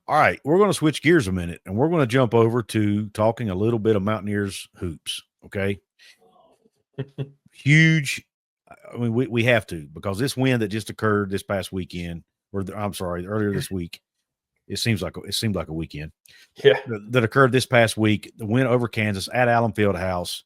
All right, we're going to switch gears a minute, and we're going to jump over to talking a little bit of Mountaineers hoops, okay? Huge. I mean, we have to, because this win that just occurred this past weekend, or I'm sorry, earlier this week, it seemed like a weekend. Yeah. That occurred this past week. The win over Kansas at Allen Fieldhouse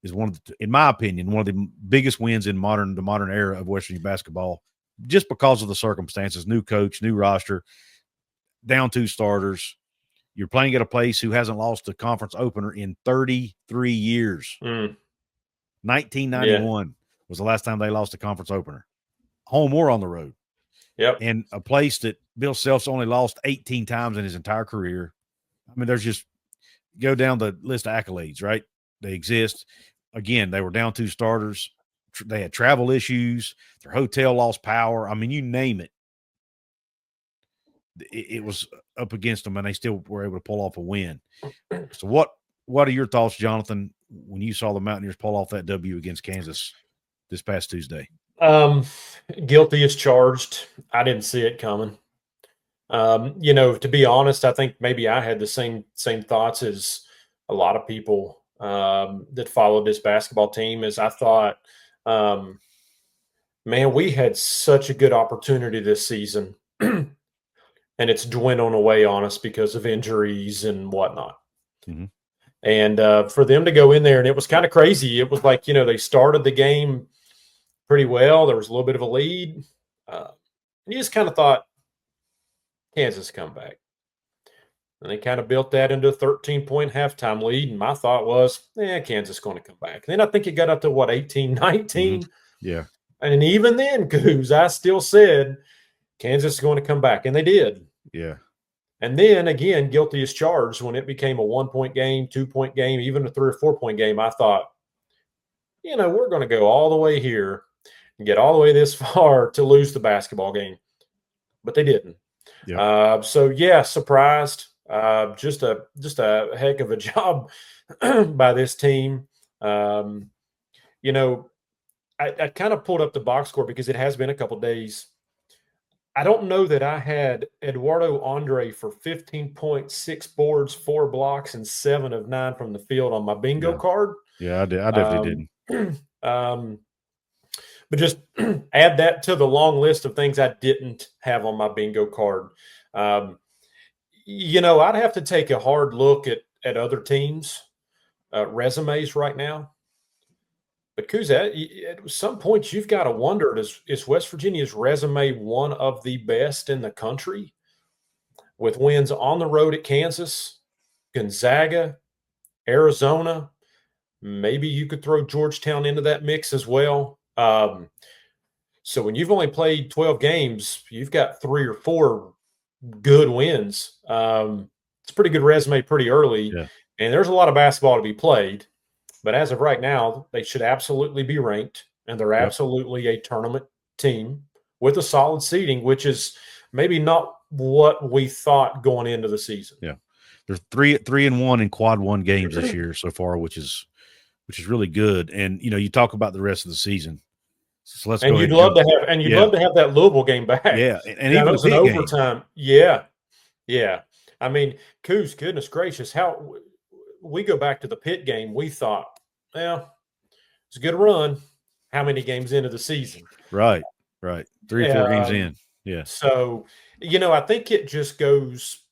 is one of in my opinion, one of the biggest wins in the modern era of West Virginia basketball, just because of the circumstances. New coach, new roster, down 2 starters. You're playing at a place who hasn't lost a conference opener in 33 years. 1991 was the last time they lost a conference opener, home or on the road. Yep. And a place that Bill Self's only lost 18 times in his entire career. I mean, there's just go down the list of accolades, right? They exist. Again, they were down 2 starters. They had travel issues. Their hotel lost power. I mean, you name it. It was up against them, and they still were able to pull off a win. So what are your thoughts, Jonathan, when you saw the Mountaineers pull off that W against Kansas this past Tuesday? Guilty as charged. I didn't see it coming. To be honest, I think maybe I had the same thoughts as a lot of people that followed this basketball team. As I thought, man, we had such a good opportunity this season, and it's dwindling away on us because of injuries and whatnot. Mm-hmm. And for them to go in there, and it was kind of crazy. It was like, they started the game pretty well. There was a little bit of a lead. And you just kind of thought, Kansas come back. And they kind of built that into a 13-point halftime lead. And my thought was, Kansas is going to come back. And then I think it got up to, 18, 19? Mm-hmm. Yeah. And even then, Couz, I still said Kansas is going to come back. And they did. Yeah. And then, again, guilty as charged, when it became a 1-point game, 2-point game, even a 3 or 4-point game, I thought, we're going to go all the way here and get all the way this far to lose the basketball game. But they didn't. Yeah. Surprised. Just a heck of a job by this team. I kind of pulled up the box score because it has been a couple days. I don't know that I had Eduardo Andre for 15 points, 6 boards, 4 blocks, and 7 of 9 from the field on my bingo card. Yeah, I did. I definitely didn't. But just add that to the long list of things I didn't have on my bingo card. I'd have to take a hard look at other teams' resumes right now. But Couz, at some point, you've got to wonder, is West Virginia's resume one of the best in the country, with wins on the road at Kansas, Gonzaga, Arizona? Maybe you could throw Georgetown into that mix as well. So when you've only played 12 games, you've got 3 or 4 good wins. It's a pretty good resume pretty early. Yeah. And there's a lot of basketball to be played. But as of right now, they should absolutely be ranked, and they're absolutely a tournament team with a solid seeding, which is maybe not what we thought going into the season. Yeah. They're 3-1 in quad 1 games this year so far, which is really good. And you talk about the rest of the season. So let's go ahead. You'd love to have that Louisville game back. Yeah, and even it was an overtime. Yeah. I mean, Couz, goodness gracious, how we go back to the Pitt game. We thought, it's a good run. How many games into the season? Right. 3 or 4 games in. Yeah. So, I think it just goes.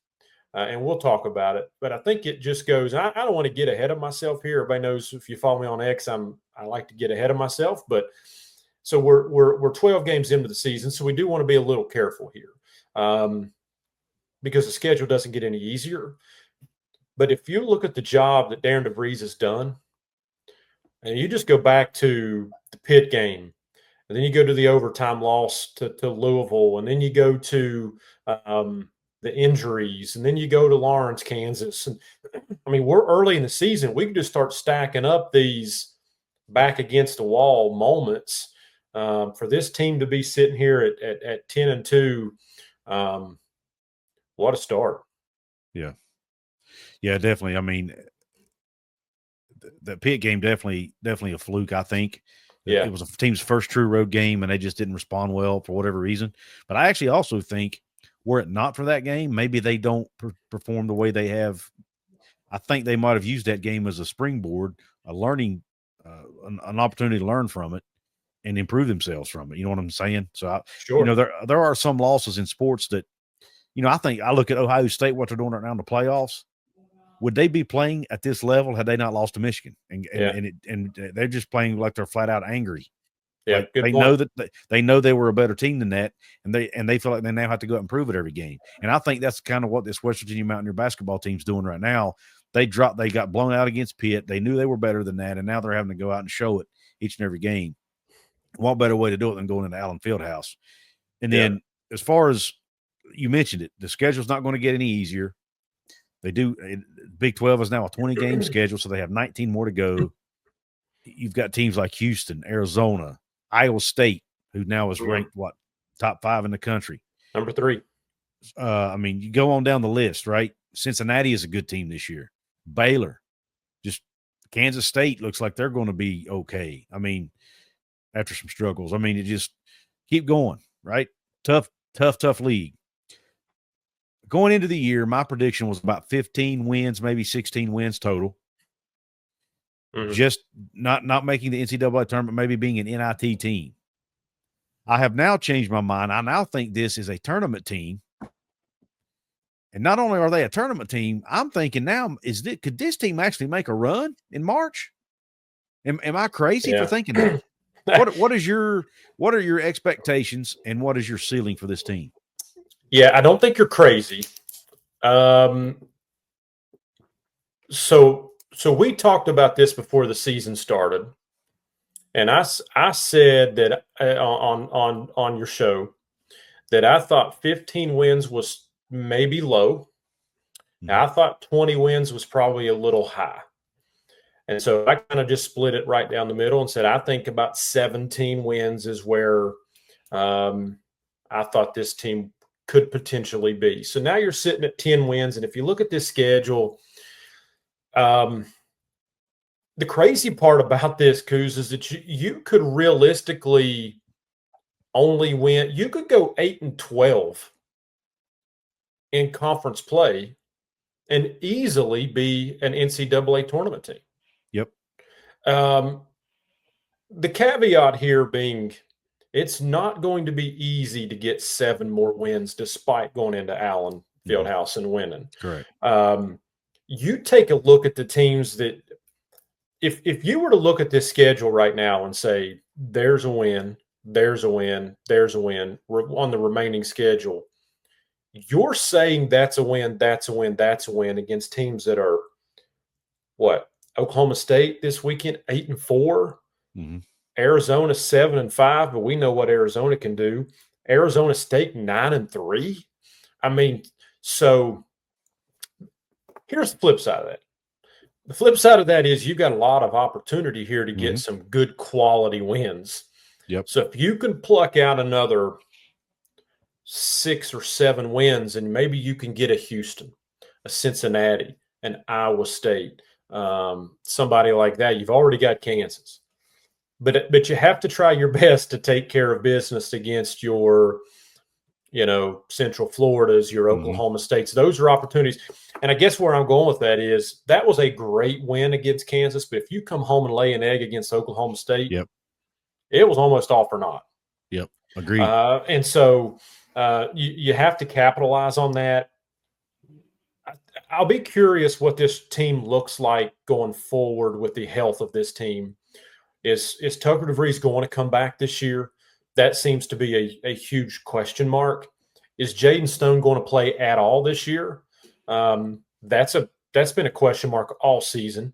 And we'll talk about it, but I think it just goes. I don't want to get ahead of myself here. Everybody knows, if you follow me on X, I like to get ahead of myself. But so we're 12 games into the season, so we do want to be a little careful here, because the schedule doesn't get any easier. But if you look at the job that Darren DeVries has done, and you just go back to the Pitt game, and then you go to the overtime loss to Louisville, and then you go to the injuries, and then you go to Lawrence, Kansas. And I mean, we're early in the season. We can just start stacking up these back against the wall moments for this team to be sitting here at 10-2. What a start. Yeah, definitely. I mean, the Pitt game definitely a fluke, I think. Yeah. It was a team's first true road game, and they just didn't respond well for whatever reason. But I actually also think were it not for that game, maybe they don't perform the way they have. I think they might have used that game as a springboard, a learning, an opportunity to learn from it and improve themselves from it. You know what I'm saying? So, Sure. there are some losses in sports that, I think I look at Ohio State, what they're doing right now in the playoffs. Would they be playing at this level had they not lost to Michigan? And they're just playing like they're flat out angry. Yeah, Like good they point. know that they know they were a better team than that, and they feel like they now have to go out and prove it every game. And I think that's kind of what this West Virginia Mountaineer basketball team's doing right now. They got blown out against Pitt. They knew they were better than that, and now they're having to go out and show it each and every game. What better way to do it than going into Allen Fieldhouse? And then, as far as you mentioned it, the schedule's not going to get any easier. They do. Big 12 is now a 20-game schedule, so they have 19 more to go. You've got teams like Houston, Arizona, Iowa State, who now is ranked, top 5 in the country. Number 3. You go on down the list, right? Cincinnati is a good team this year. Baylor, just Kansas State looks like they're going to be okay. After some struggles. It just keep going, right? Tough league. Going into the year, my prediction was about 15 wins, maybe 16 wins total. Mm-hmm. Just not making the NCAA tournament, maybe being an NIT team. I have now changed my mind. I now think this is a tournament team. And not only are they a tournament team, I'm thinking now, could this team actually make a run in March? Am I crazy for thinking that? What are your expectations and what is your ceiling for this team? Yeah, I don't think you're crazy. So we talked about this before the season started, and I said that on your show that I thought 15 wins was maybe low. Now, I thought 20 wins was probably a little high. And so I kind of just split it right down the middle and said, I think about 17 wins is where I thought this team could potentially be. So now you're sitting at 10 wins. And if you look at this schedule, the crazy part about this, Couz, is that you could realistically only win. You could go 8-12 in conference play and easily be an NCAA tournament team. Yep. The caveat here being it's not going to be easy to get 7 more wins despite going into Allen Fieldhouse and winning. Correct. You take a look at the teams that if you were to look at this schedule right now and say there's a win, there's a win, there's a win on the remaining schedule, you're saying that's a win, that's a win, that's a win against teams that are what? Oklahoma State this weekend, 8-4. Mm-hmm. Arizona 7-5, but we know what Arizona can do. Arizona State 9-3. So here's the flip side of that. The flip side of that is you've got a lot of opportunity here to get some good quality wins. Yep. So if you can pluck out another 6 or 7 wins, and maybe you can get a Houston, a Cincinnati, an Iowa State, somebody like that. You've already got Kansas. But you have to try your best to take care of business against your, Central Floridas, your Oklahoma States. Those are opportunities. And I guess where I'm going with that is that was a great win against Kansas. But if you come home and lay an egg against Oklahoma State, it was almost all for naught. Yep, agreed. And so you have to capitalize on that. I'll be curious what this team looks like going forward with the health of this team. Is Tucker DeVries going to come back this year? That seems to be a huge question mark. Is Jaden Stone going to play at all this year? That's been a question mark all season.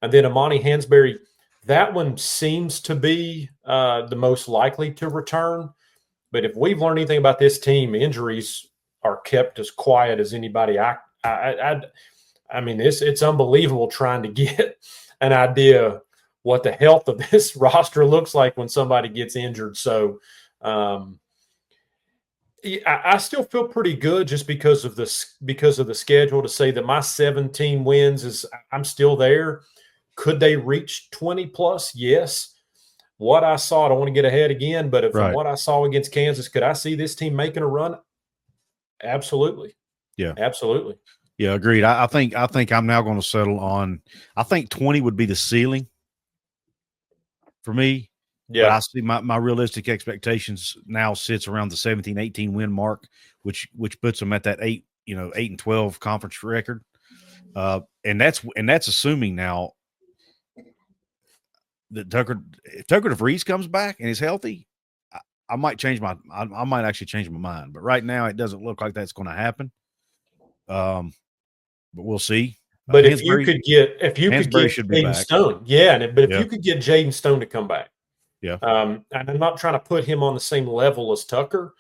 And then Amani Hansberry, that one seems to be the most likely to return. But if we've learned anything about this team, injuries are kept as quiet as anybody. It's unbelievable trying to get an idea what the health of this roster looks like when somebody gets injured. So I still feel pretty good just because of the schedule to say that my 17 wins is I'm still there. Could they reach 20 plus? Yes. What I saw, I don't want to get ahead again, but from what I saw against Kansas, could I see this team making a run? Absolutely. Yeah. Absolutely. Yeah, agreed. I think I'm now going to settle on. I think 20 would be the ceiling for me. But Yeah. I see my realistic expectations now sits around the 17, 18 win mark, which puts them at that 8-12 conference record. And that's assuming now that if Tucker DeVries comes back and is healthy, I might I might actually change my mind. But right now, it doesn't look like that's going to happen. But we'll see. But if you could get Hansberry should be Jaden back. Stone, if you could get Jaden Stone to come back, Yeah. And I'm not trying to put him on the same level as Tucker,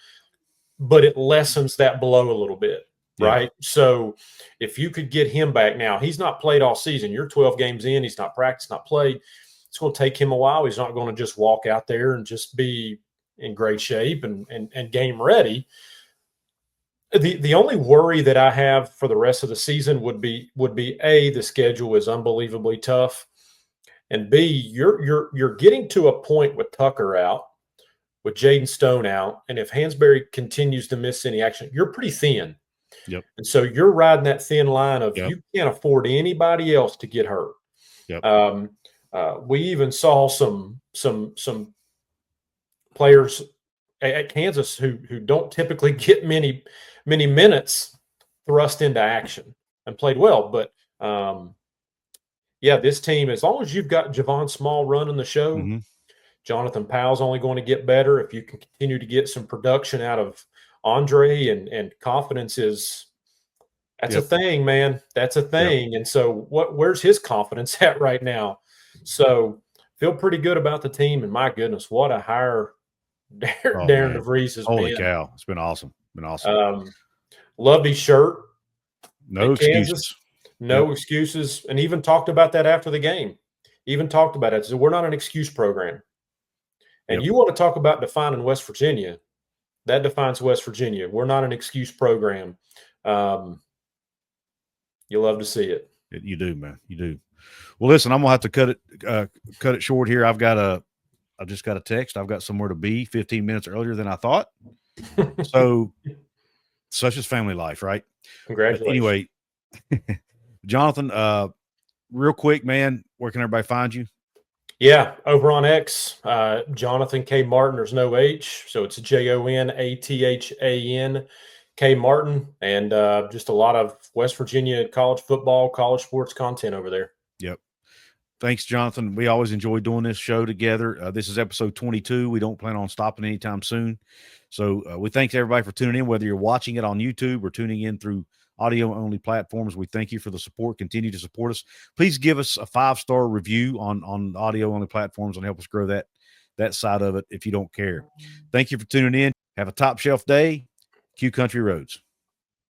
but it lessens that blow a little bit, right? So if you could get him back now, he's not played all season. You're 12 games in, he's not practiced, not played. It's going to take him a while. He's not going to just walk out there and just be in great shape and game ready. The only worry that I have for the rest of the season would be A, the schedule is unbelievably tough, and B, you're getting to a point with Tucker out, with Jaden Stone out, and if Hansberry continues to miss any action, you're pretty thin. Yep. And so you're riding that thin line of you can't afford anybody else to get hurt. Yep. We even saw some players at Kansas who don't typically get many minutes thrust into action and played well. But this team, as long as you've got Javon Small running the show, Jonathan Powell's only going to get better. If you can continue to get some production out of Andre and confidence that's a thing, man. That's a thing. And so where's his confidence at right now? So feel pretty good about the team. And my goodness, what a hire Darren DeVries has been. Holy cow. It's been awesome. Loved his shirt. No excuses. No excuses. And even talked about that after the game. Even talked about it. So we're not an excuse program. And you want to talk about defining West Virginia. That defines West Virginia. We're not an excuse program. You love to see it. You do, man. You do. Well, listen, I'm gonna have to cut it short here. I just got a text. I've got somewhere to be 15 minutes earlier than I thought. So such is family life, right? Congratulations. But anyway, Jonathan, real quick, man, where can everybody find you? Yeah, over on X, Jonathan K. Martin. There's no H, so it's JONATHAN K. Martin, and just a lot of West Virginia college football, college sports content over there. Yep. Thanks, Jonathan. We always enjoy doing this show together. This is episode 22. We don't plan on stopping anytime soon. So we thank everybody for tuning in, whether you're watching it on YouTube or tuning in through audio-only platforms. We thank you for the support. Continue to support us. Please give us a 5-star review on audio-only platforms and help us grow that side of it if you don't care. Thank you for tuning in. Have a top shelf day. Q Country Roads.